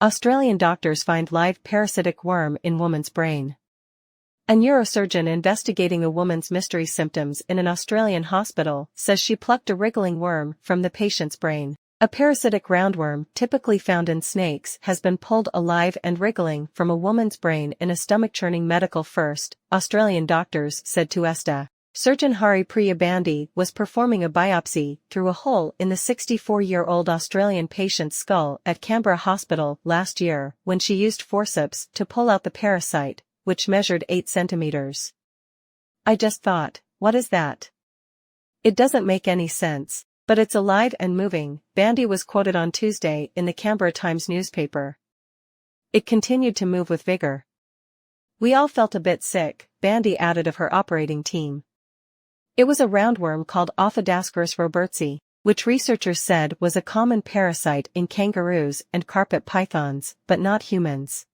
Australian doctors find live parasitic worm in woman's brain. A neurosurgeon investigating a woman's mystery symptoms in an Australian hospital says she plucked a wriggling worm from the patient's brain. A parasitic roundworm, typically found in snakes, has been pulled alive and wriggling from a woman's brain in a stomach-churning medical first, Australian doctors said Tuesda. Surgeon Hari Priya Bandi was performing a biopsy through a hole in the 64-year-old Australian patient's skull at Canberra Hospital last year when she used forceps to pull out the parasite, which measured 8 centimetres. "I just thought, what is that? It doesn't make any sense, but it's alive and moving," Bandi was quoted on Tuesday in the Canberra Times newspaper. "It continued to move with vigour. We all felt a bit sick," Bandi added of her operating team. It was a roundworm called Ophidascaris robertsi, which researchers said was a common parasite in kangaroos and carpet pythons, but not humans.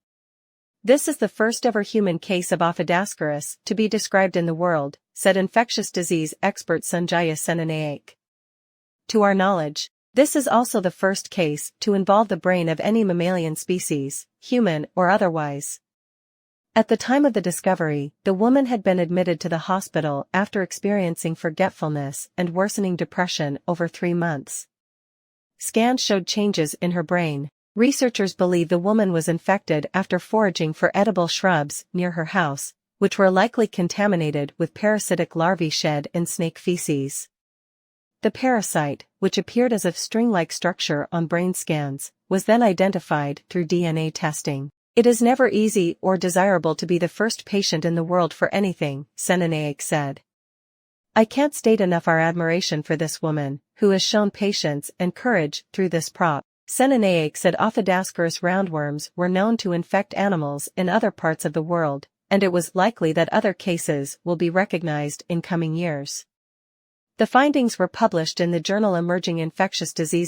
"This is the first ever human case of Ophidascaris to be described in the world," said infectious disease expert Sanjaya Senanayak. "To our knowledge, this is also the first case to involve the brain of any mammalian species, human or otherwise." At the time of the discovery, the woman had been admitted to the hospital after experiencing forgetfulness and worsening depression over 3 months. Scans showed changes in her brain. Researchers believe the woman was infected after foraging for edible shrubs near her house, which were likely contaminated with parasitic larvae shed in snake feces. The parasite, which appeared as a string-like structure on brain scans, was then identified through DNA testing. "It is never easy or desirable to be the first patient in the world for anything," Senanayak said. "I can't state enough our admiration for this woman, who has shown patience and courage through this prop." Senanayak said Ophidascaris roundworms were known to infect animals in other parts of the world, and it was likely that other cases will be recognized in coming years. The findings were published in the journal Emerging Infectious Diseases.